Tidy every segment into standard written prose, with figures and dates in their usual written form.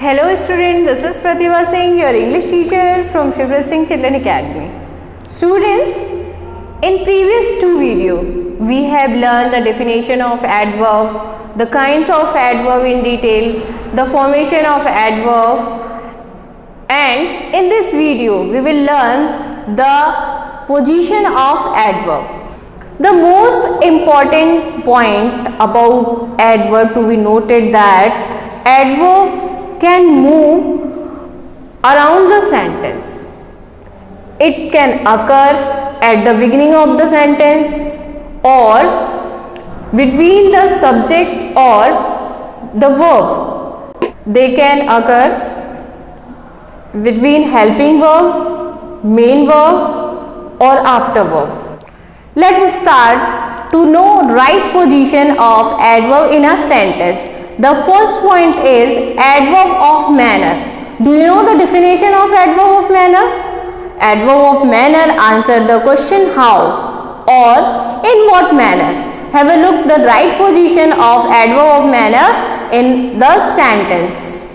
Hello students, this is Pratibha Singh, your English teacher from Shivrat Singh Children Academy. Students, in previous two videos, we have learned the definition of adverb, the kinds of adverb in detail, the formation of adverb, and in this video, we will learn the position of adverb. The most important point about adverb to be noted that adverb can move around the sentence. It can occur at the beginning of the sentence or between the subject or the verb. They can occur between helping verb, main verb or after verb. Let's start to know right position of adverb in a sentence. The first point is adverb of manner. Do you know the definition of adverb of manner? Adverb of manner answer the question how or in what manner. Have a look the right position of adverb of manner in the sentence.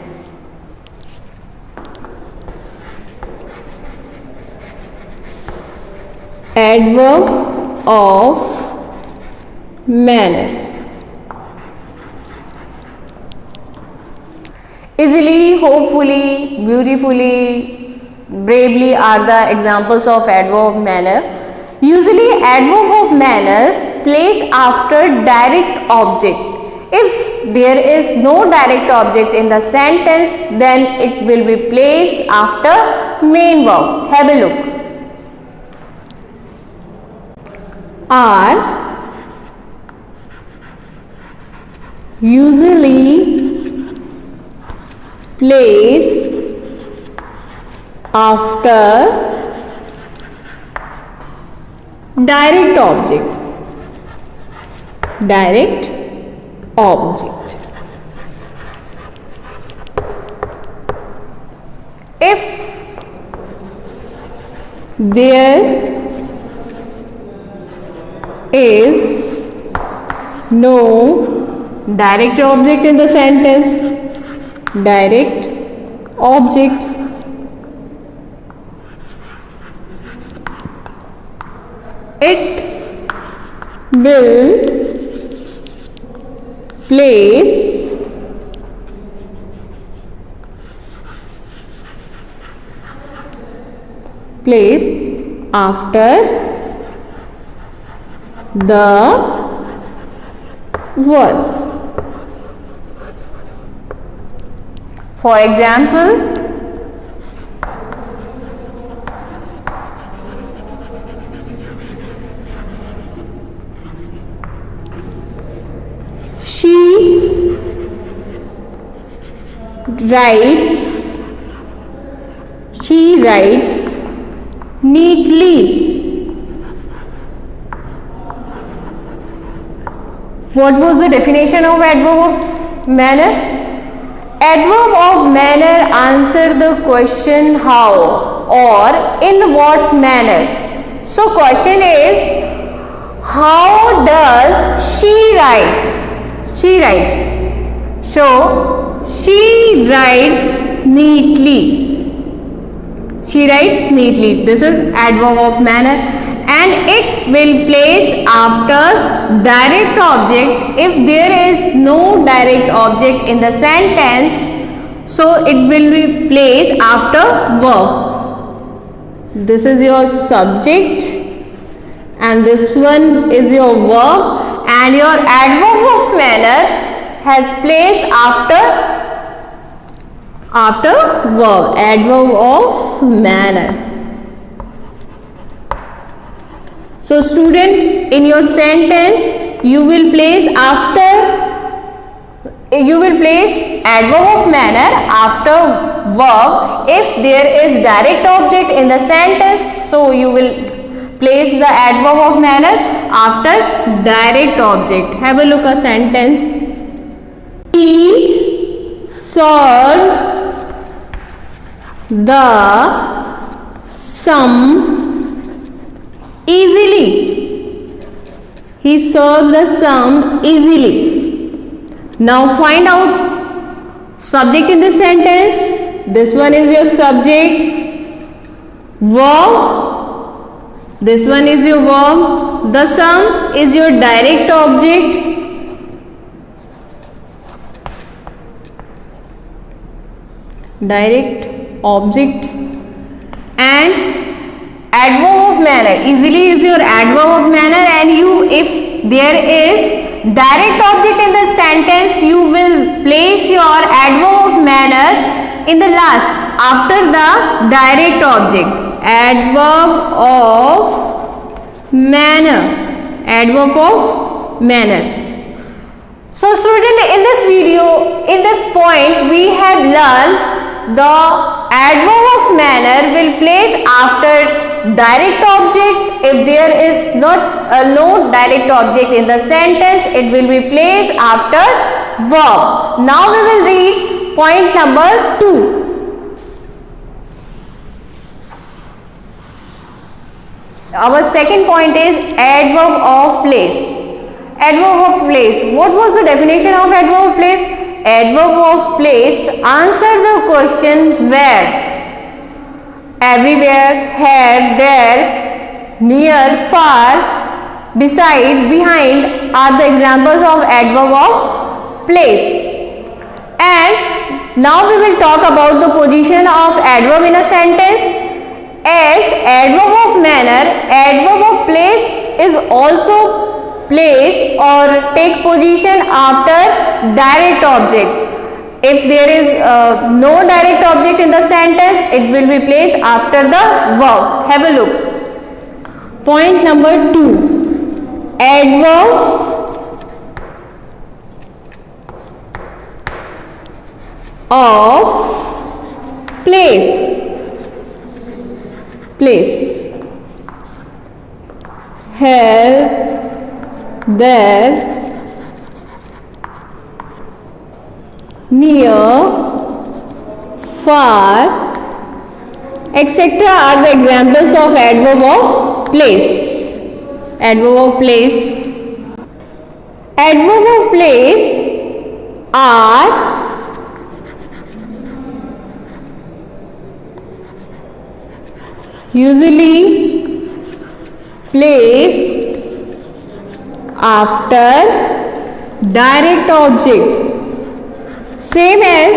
Adverb of manner. Easily, hopefully, beautifully, bravely are the examples of adverb of manner. Usually, adverb of manner placed after direct object. If there is no direct object in the sentence, then it will be placed after main verb. Have a look. Are usually placed after direct object. Direct object. If there is no direct object in the sentence, direct object, it will place after the verb. For example, she writes neatly. What was the definition of adverb of manner? Adverb of manner answer the question how or in what manner. So question is, how does she writes? She writes. So she writes neatly. She writes neatly. This is adverb of manner. And it will place after direct object if there is no direct object in the sentence, so it will be placed after verb. This is your subject and this one is your verb, and your adverb of manner has placed after verb. Adverb of manner. So student, in your sentence you will place adverb of manner after verb if there is direct object in the sentence, so you will place the adverb of manner after direct object. Have a look at sentence. He solved the sum easily. He solved the sum easily. Now find out Subject in this sentence, this one is your subject. Verb, this one is your verb. The sum is your direct object. Direct object. And adverb of manner, easily is your adverb of manner, and if there is direct object in the sentence, you will place your adverb of manner in the last after the direct object. Adverb of manner. Adverb of manner. So student, in this video, in this point, we have learned the adverb of manner will place after direct object. If there is no direct object in the sentence, it will be placed after verb. Now we will read point number 2. Our second point is adverb of place. Adverb of place. What was the definition of adverb of place? Adverb of place answer the question where. Everywhere, here, there, near, far, beside, behind are the examples of adverb of place. And now we will talk about the position of adverb in a sentence. As adverb of manner, adverb of place is also place or take position after direct object. If there is no direct object in the sentence, it will be placed after the verb. Have a look. Point number 2. Adverb of place. Place. Here, there, near, far, etc. are the examples of adverb of place. Adverb of place. Adverb of place are usually placed after direct object. Same as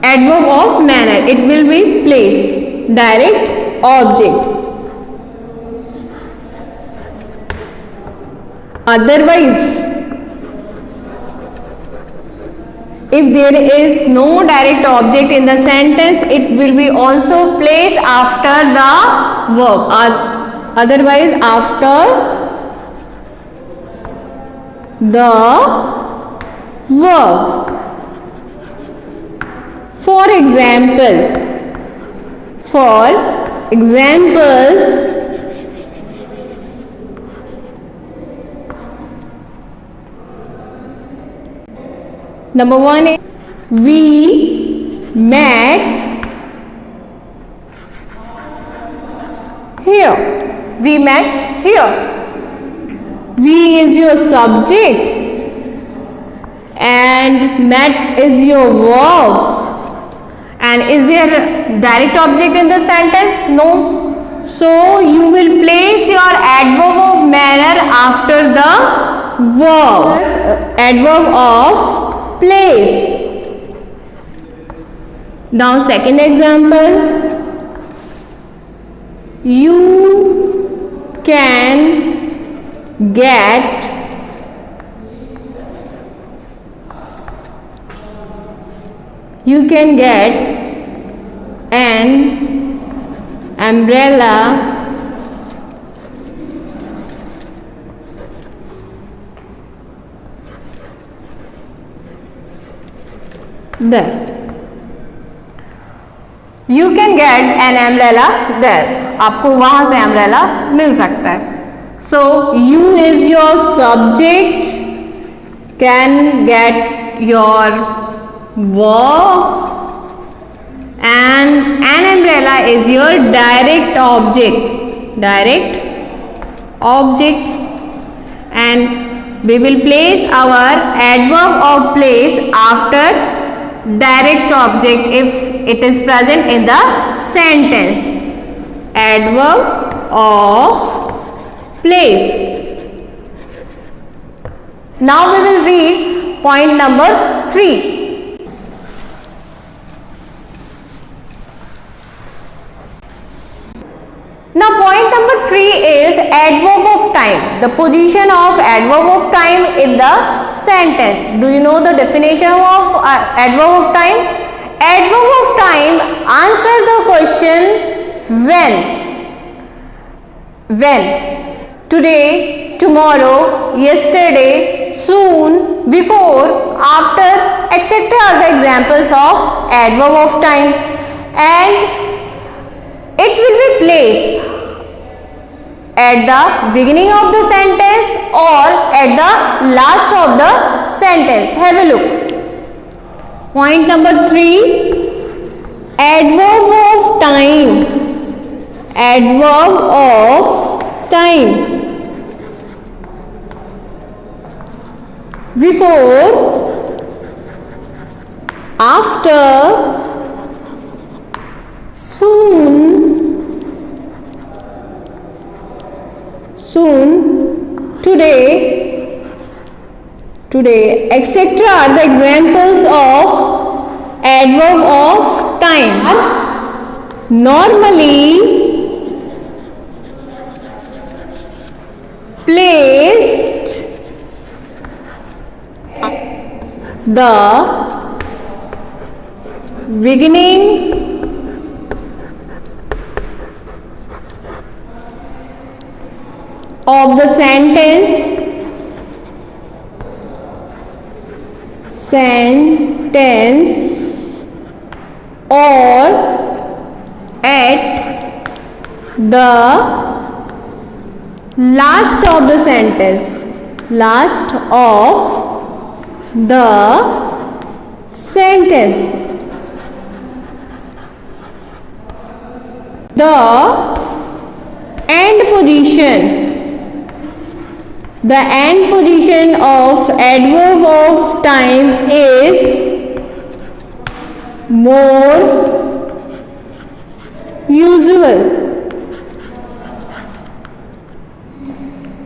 adverb of manner, it will be placed direct object. Otherwise, if there is no direct object in the sentence, it will be also placed after the verb. Otherwise, after the verb. For examples, number 1 is we met here. We met here. We is your subject and met is your verb. And is there direct object in the sentence? No. So you will place your adverb of manner after the verb. Adverb of place. Now second example. You can get an umbrella there. You can get an umbrella there. आपको वहां से umbrella मिल सकता है. So you is your subject, can get your verb, and an umbrella is your direct object, and we will place our adverb of place after direct object if it is present in the sentence. Adverb of place. Now we will read point number 3. Now point number 3 is adverb of time. The position of adverb of time in the sentence. Do you know the definition of adverb of time? Adverb of time answer the question when. When. Today, tomorrow, yesterday, soon, before, after, etc. are the examples of adverb of time. And it will be placed at the beginning of the sentence or at the last of the sentence. Have a look. Point number 3. Adverb of time. Adverb of time. Before, after, soon, today, etc. are the examples of adverb of time. Normally placed the beginning of the sentence or at the last of the sentence. Last of the sentence. The end position. The end position of adverb of time is more usual.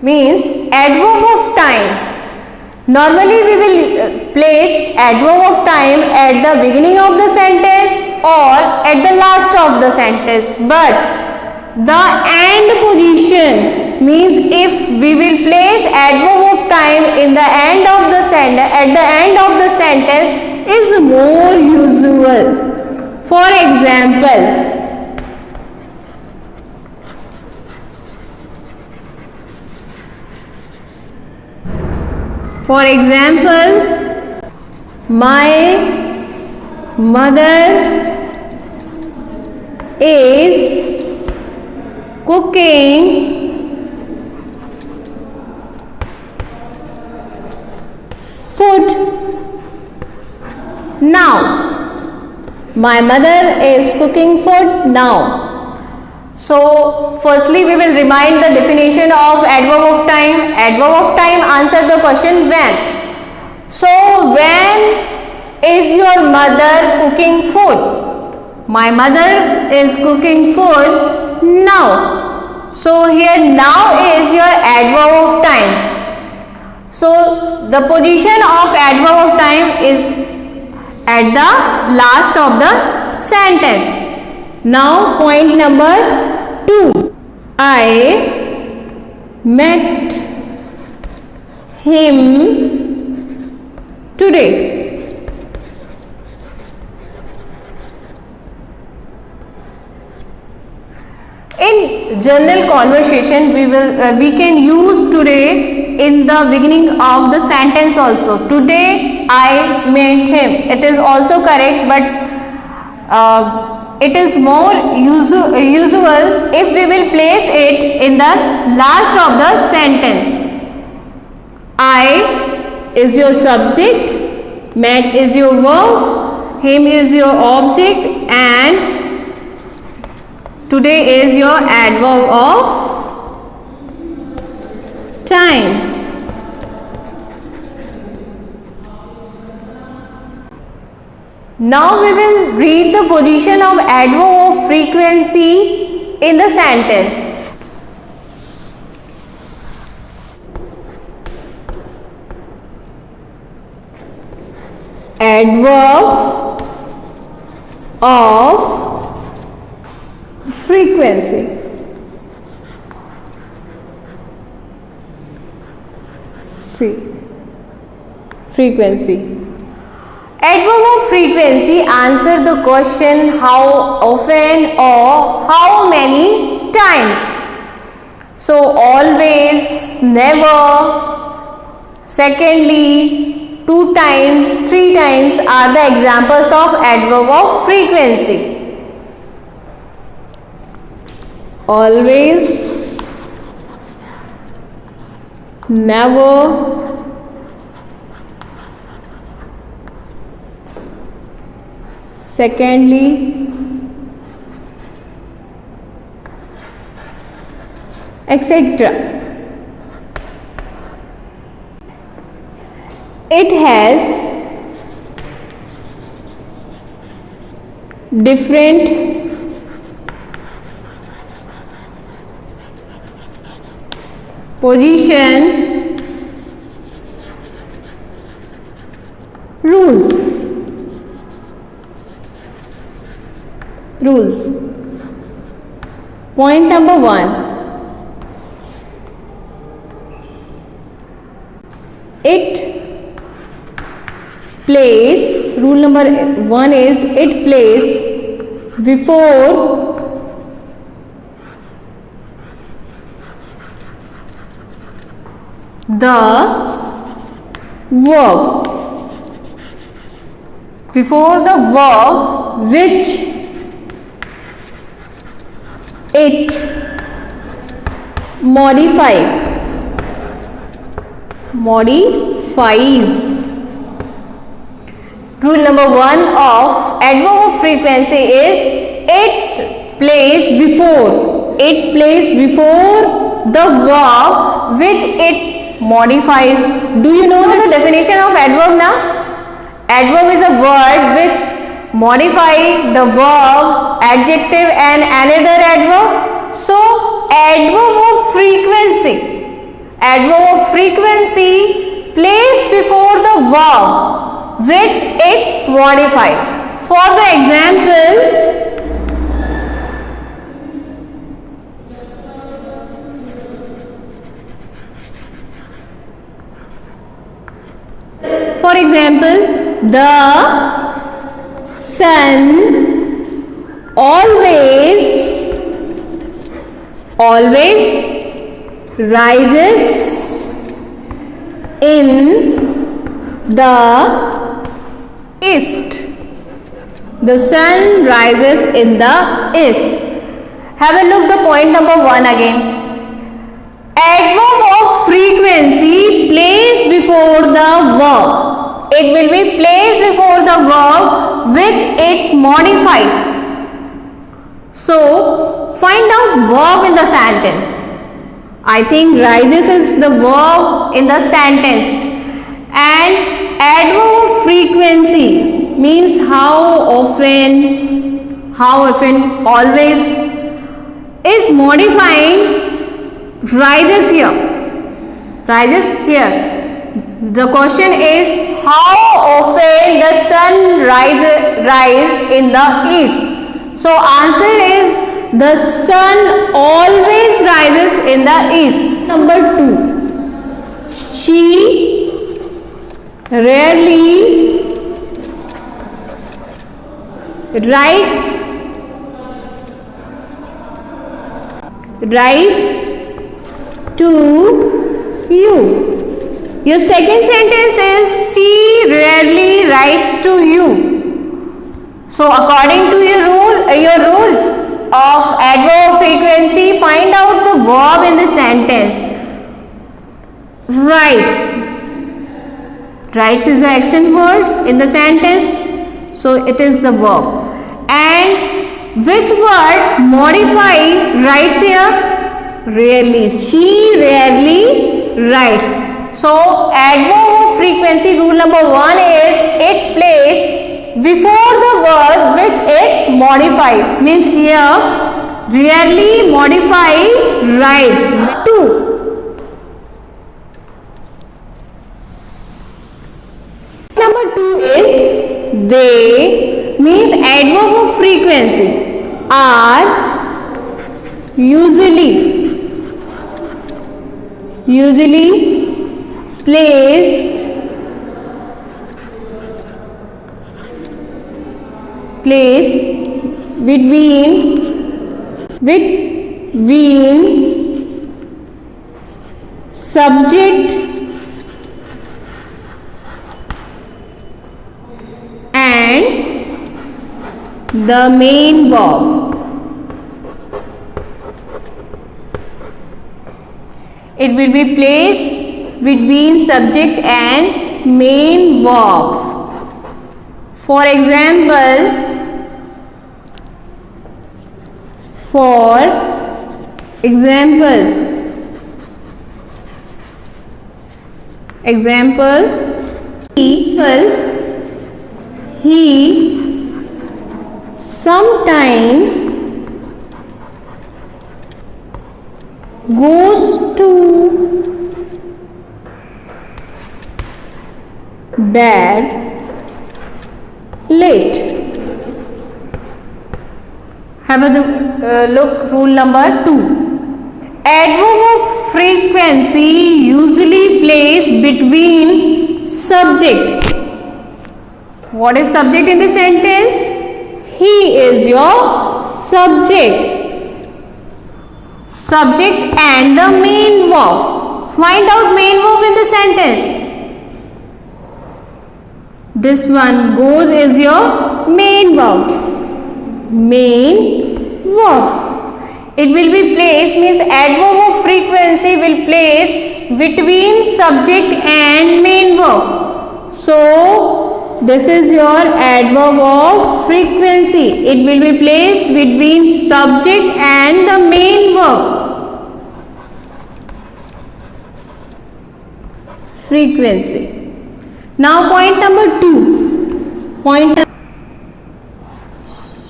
Means adverb of time. Normally we will place adverb of time at the beginning of the sentence or at the last of the sentence. But the end position means if we will place adverb of time in the end of the sentence, at the end of the sentence is more usual. For example, my mother is cooking food now. My mother is cooking food now. So firstly we will remind the definition of adverb of time. Adverb of time answer the question when. So when is your mother cooking food? My mother is cooking food now. So here now is your adverb of time. So the position of adverb of time is at the last of the sentence. Now point number 2. I met him today. In general conversation we can use today in the beginning of the sentence also. Today I met him. It is also correct, but it is more usual if we will place it in the last of the sentence. I is your subject, met is your verb, him is your object, and today is your adverb of time. Now we will read the position of adverb of frequency in the sentence. Adverb of frequency. Frequency. Adverb of frequency answer the question how often or how many times. So always, never, secondly, 2 times, 3 times are the examples of adverb of frequency. Always, never, secondly, etc. It has different position, rules. Point number 1. It plays, rule number 1 is it plays before the verb. Before the verb which it modifies. Rule number 1 of adverb of frequency is it plays before. It plays before the verb which it modifies. Do you know the definition of adverb now? Adverb is a word which modify the verb, adjective and another adverb. So adverb of frequency. Adverb of frequency placed before the verb which it modifies. For the example, the sun always rises in the east. The sun rises in the east. Have a look the point number 1 again. Adverb of frequency placed before the verb. It will be placed before the verb which it modifies. So find out verb in the sentence. I think rises is the verb in the sentence, and adverb of frequency means how often, always is modifying rises here. The question is how often the sun rise in the east. So answer is the sun always rises in the east. Number 2. She rarely writes to you. Your second sentence is she rarely writes to you. So according to your rule of adverb frequency, find out the verb in the sentence. Writes is an action word in the sentence, so it is the verb. And which word modify writes here? Rarely. She rarely writes. So adverb of frequency rule number 1 is it plays before the verb which it modified. Means here rarely modify rides. 2. Number 2 is they means adverb of frequency are usually placed between subject and the main verb. It will be placed between subject and main verb. For example, he sometimes goes to bed late. Have a look, rule number 2. Adverb of frequency usually placed between subject. What is subject in the sentence? He is your subject. Subject and the main verb. Find out main verb in the sentence. This one goes is your main verb. Main verb. It will be placed means adverb of frequency will place between subject and main verb. So this is your adverb of frequency. It will be placed between subject and the main verb. Frequency. Now point number 2.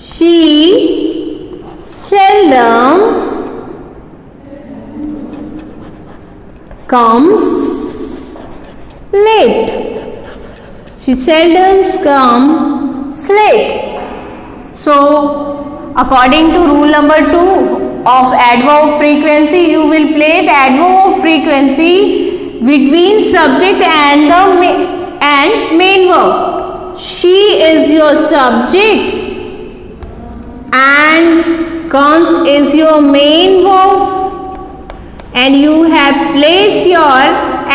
She seldom comes late. She seldom comes late. So according to rule number 2 of adverb frequency, you will place adverb of frequency between subject and the main verb. She is your subject and comes is your main verb, and you have placed your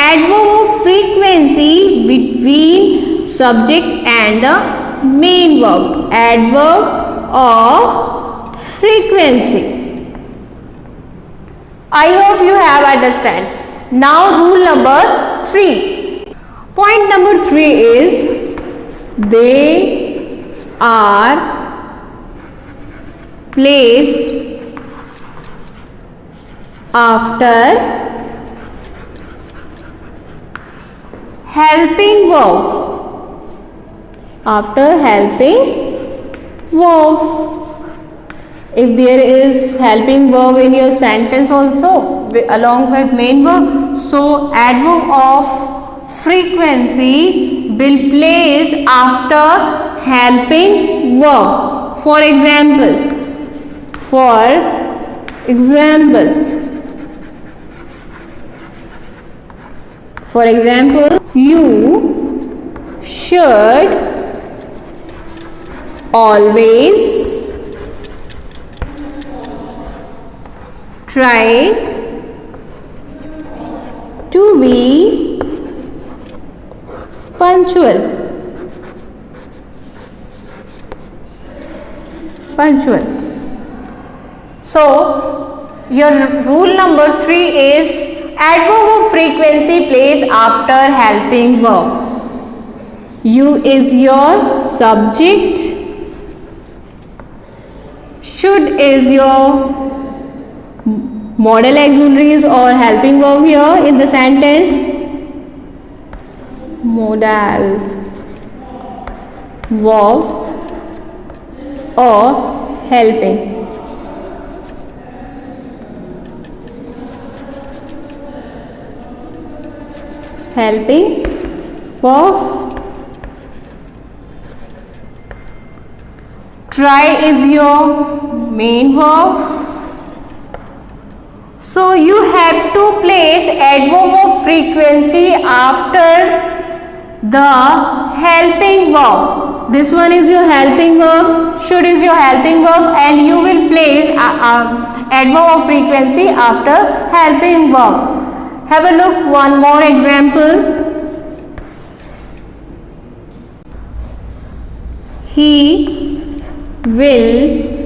adverb of frequency between subject and the main verb. Adverb of frequency. I hope you have understand. Now rule number 3. Point number 3 is they are placed after helping verb. If there is helping verb in your sentence also along with main verb, so adverb of frequency will place after helping verb. For example, you should always try to be punctual. So your rule number 3 is adverb of frequency placed after helping verb. You is your subject, should is your modal auxiliaries or helping verb here in the sentence. Modal verb or helping. Helping verb. Try is your main verb. So you have to place adverb of frequency after the helping verb. This one is your helping verb, should is your helping verb, and you will place adverb of frequency after helping verb. Have a look, one more example. He will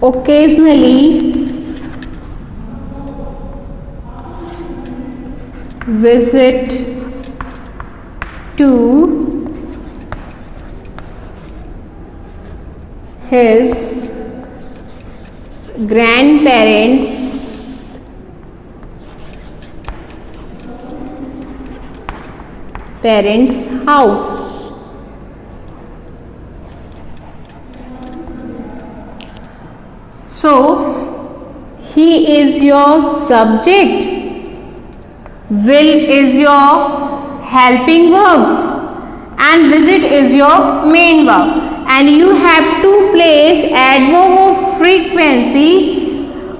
occasionally visit to his grandparents' house. So he is your subject, will is your helping verb, and visit is your main verb, and you have to place adverb of frequency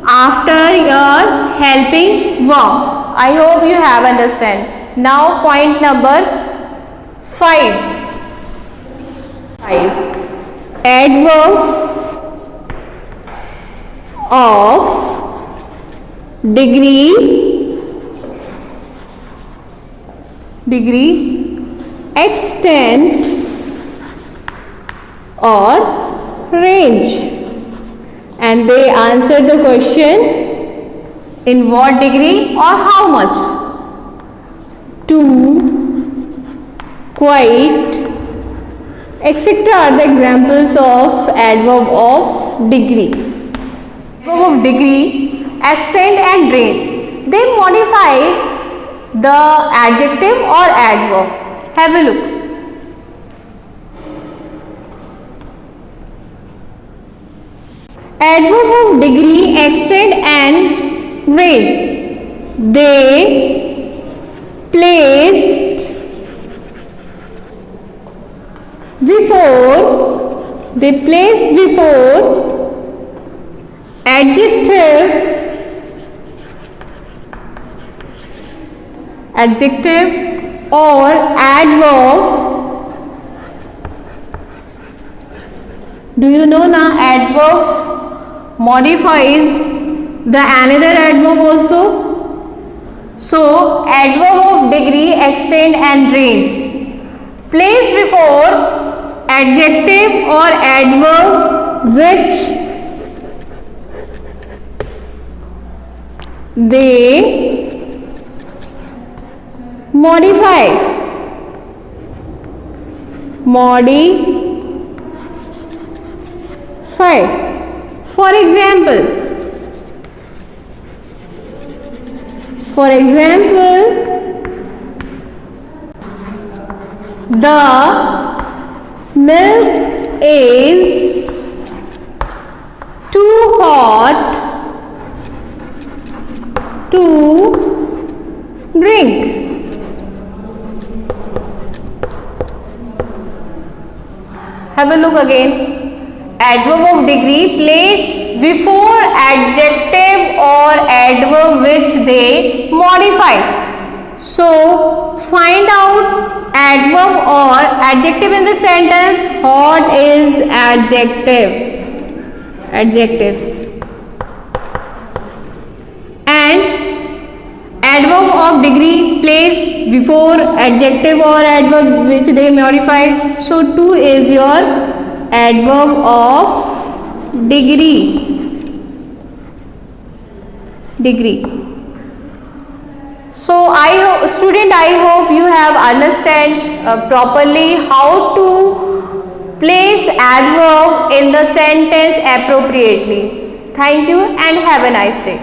after your helping verb. I hope you have understand. Now point number 5. Adverb of degree, extent or range, and they answer the question in what degree or how much. To, quite, etc. are the examples of adverb of degree. Adverb of degree, extent and range, they modify the adjective or adverb. Have a look. Adverb of degree, extent and range, they placed before adjective or adverb. Do you know now adverb modifies the another adverb also? So adverb of degree, extent and range, place before adjective or adverb which they modify. For example, the milk is too hot to drink. Have a look again. Adverb of degree, place before adjective or adverb which they modify. So find out adverb or adjective in the sentence. Hot is adjective. And adverb of degree, place before adjective or adverb which they modify. So to is your adverb of degree. So I hope you have understand properly how to place adverb in the sentence appropriately. Thank you and have a nice day.